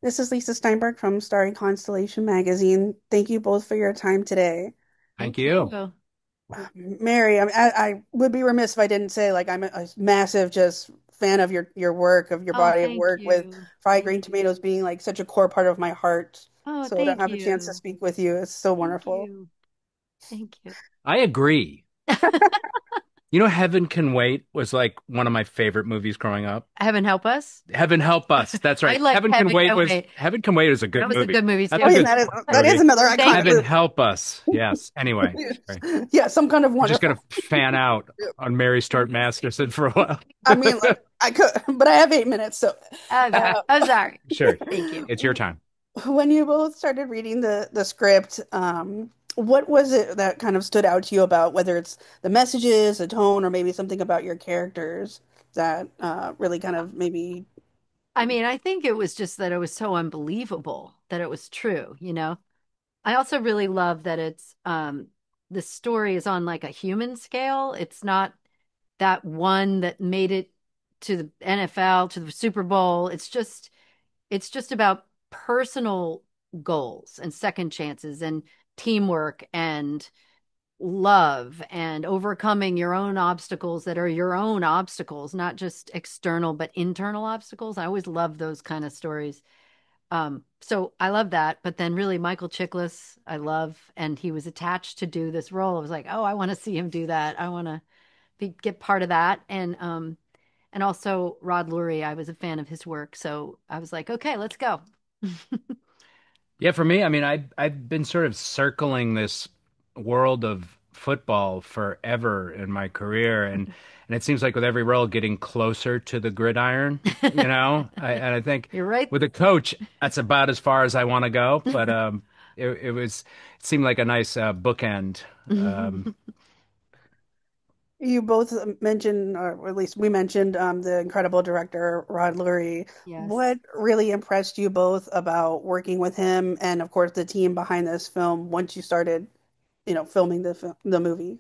This is Lisa Steinberg from Starry Constellation Magazine. Thank you both for your time today. Thank Thank you. you. Mary, I would be remiss if I didn't say like I'm a massive just fan of your work, of your Oh, body of thank work, with you. fried Thank green tomatoes you. being like such a core part of my heart. Oh, So I don't thank have a chance to you. speak with you. It's so Thank wonderful. you. Thank you. I agree. You know, Heaven Can Wait was like one of my favorite movies growing up. Heaven help us. Heaven Help Us. That's I right. like Heaven Can Wait. Heaven Can Wait is a That good was a movie. good movie That's Oh a yeah, too. good that is movie. another iconic Thank Heaven movie. Help Us. Yes. Anyway, sorry. Yeah, some kind of I'm just wonderful. gonna fan out on Mary Stuart Masterson for a while. I mean, like I could, but I have 8 minutes. So, Okay. uh, I'm sorry. Sure. Thank you. It's your time. when you both started reading the script, what was it that kind of stood out to you about whether it's the messages, the tone, or maybe something about your characters that really kind of maybe I mean, I think it was just that it was so unbelievable that it was true, you know? I also really love that it's the story is on like a human scale. It's not that one that made it to the NFL, to the Super Bowl. It's just about personal goals and second chances and teamwork and love and overcoming your own obstacles that are your own obstacles, not just external but internal obstacles. I always love those kind of stories. So I love that. But then really Michael Chiklis, I love, and he was attached to do this role. I was like, oh, I want to see him do that. I want to get part of that. And also Rod Lurie, I was a fan of his work. So I was like, okay, let's go. Yeah, for me, I mean, I've been sort of circling this world of football forever in my career, and it seems like with every role getting closer to the gridiron, and I think You're right. with a coach, that's about as far as I want to go. But it seemed like a nice bookend. Um, you both mentioned, or at least we mentioned, the incredible director Rod Lurie. Yes. What really impressed you both about working with him, and of course the team behind this film once you started, filming the movie?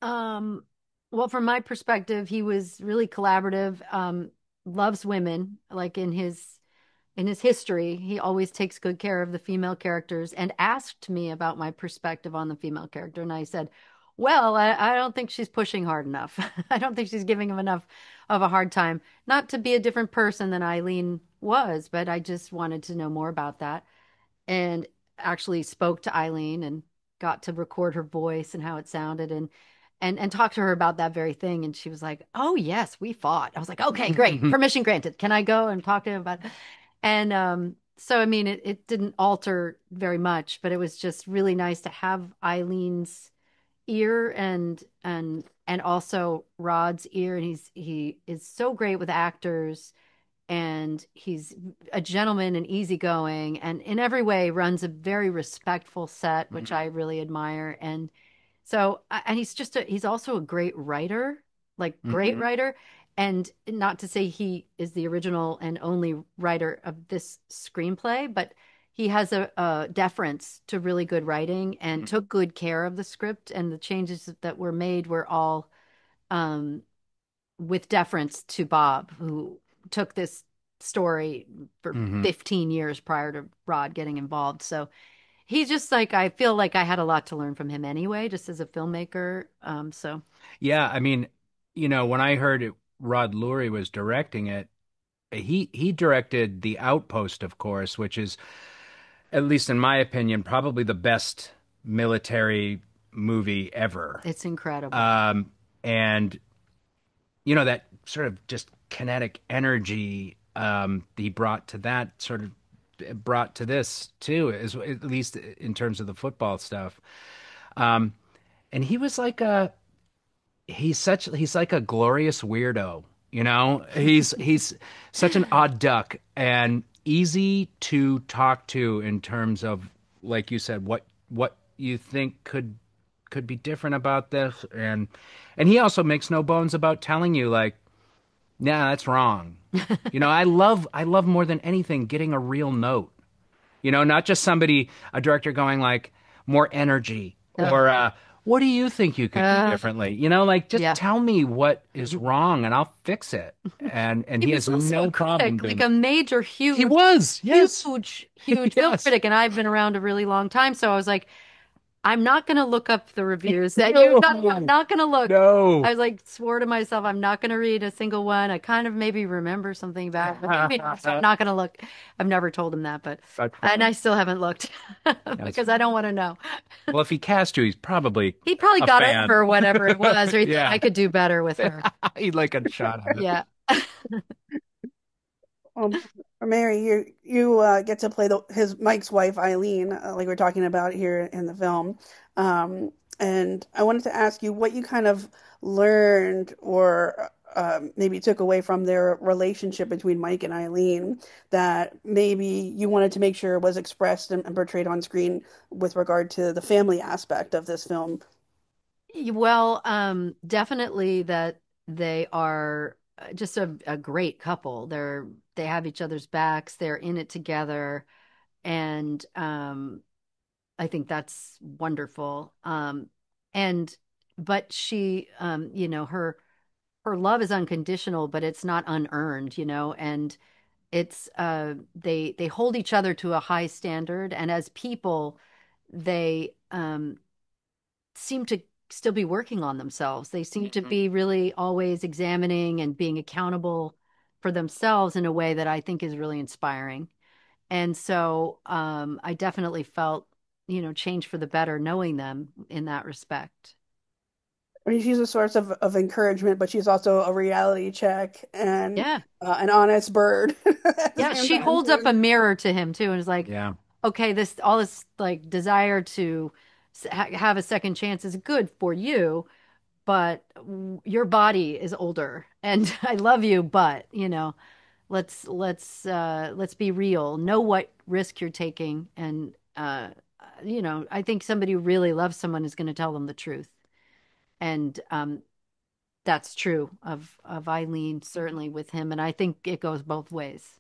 Um, well, from my perspective, he was really collaborative, loves women, like in his history, he always takes good care of the female characters and asked me about my perspective on the female character. And I said, well, I don't think she's pushing hard enough. I don't think she's giving him enough of a hard time. Not to be a different person than Eileen was, but I just wanted to know more about that. And actually spoke to Eileen and got to record her voice and how it sounded and talk to her about that very thing. And she was like, "Oh yes, we fought." I was like, "Okay, great, permission granted. Can I go and talk to him about it?" And so I mean, it didn't alter very much, but it was just really nice to have Eileen's ear and also Rod's ear. And he is so great with actors and he's a gentleman and easygoing and in every way runs a very respectful set, which I really admire. And so, and he's also a great writer, like great mhm. writer. And not to say he is the original and only writer of this screenplay, but he has a deference to really good writing and took good care of the script. And the changes that were made were all um, with deference to Bob, who took this story for Mhm. 15 years prior to Rod getting involved. So he's just like, I feel like I had a lot to learn from him anyway, just as a filmmaker. So Yeah, I mean, when I heard Rod Lurie was directing it, he directed The Outpost, of course, which is, at least in my opinion, probably the best military movie ever. it's incredible. Um, and that sort of just kinetic energy he brought to that sort of brought to this too, is at least in terms of the football stuff. Um, and he was like he's like a glorious weirdo, he's such an odd duck and easy to talk to in terms of, like you said, what you think could be different about this, and he also makes no bones about telling you, like, nah, that's wrong. I love more than anything getting a real note, not just a director going like, more energy, Ugh. or what do you think you could do Uh, differently? You know, like just yeah. tell me what is wrong and I'll fix it. And He he was has also a no problem critic, like doing a it. major, He huge, was, yes. huge film Yes. critic. And I've been around a really long time. So I was like, I'm not going to look up the reviews that you No, got. I'm not going to look. I no. was like, swore to myself, I'm not going to read a single one. I kind of maybe remember something about it, but maybe not. So I'm not going to look. I've never told him that, but, That's and fine. I still haven't looked That's because I don't want to know. well, if he cast you, he's probably He probably a got fan. over whatever it was, or he thought Yeah. I could do better with her. He'd like a shot at it. Yeah. Um, Mary, you get to play his Mike's wife Eileen, like we're talking about here in the film. And I wanted to ask you what you kind of learned or maybe took away from their relationship between Mike and Eileen that maybe you wanted to make sure was expressed and portrayed on screen with regard to the family aspect of this film. Well, definitely that they are just a great couple. They have each other's backs. They're in it together, and I think that's wonderful. And but she, her love is unconditional, but it's not unearned, and it's they hold each other to a high standard, and as people, they seem to still be working on themselves. They seem to be really always examining and being accountable for themselves in a way that I think is really inspiring. And so I definitely felt, change for the better knowing them in that respect. I mean, she's a source of encouragement, but she's also a reality check and Yeah. an honest bird at the Yeah. same She time holds up too. a mirror to him too and is like, Yeah. okay, all this like desire to have a second chance is good for you, but your body is older and I love you, but let's be real. Know what risk you're taking, and I think somebody who really loves someone is going to tell them the truth. And that's true of Eileen, certainly with him, and I think it goes both ways.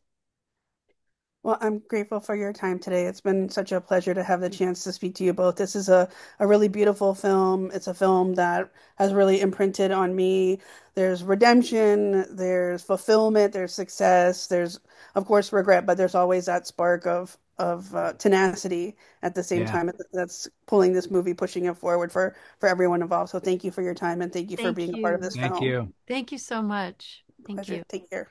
Well, I'm grateful for your time today. It's been such a pleasure to have the chance to speak to you both. This is a really beautiful film. It's a film that has really imprinted on me. There's redemption, there's fulfillment, there's success, there's of course regret, but there's always that spark of tenacity at the same Yeah. time that's pulling this movie, pushing it forward for everyone involved. So thank you for your time and thank you for being Thank a part of you. this Thank film. you. Thank you so much. Thank Pleasure. you. Take care.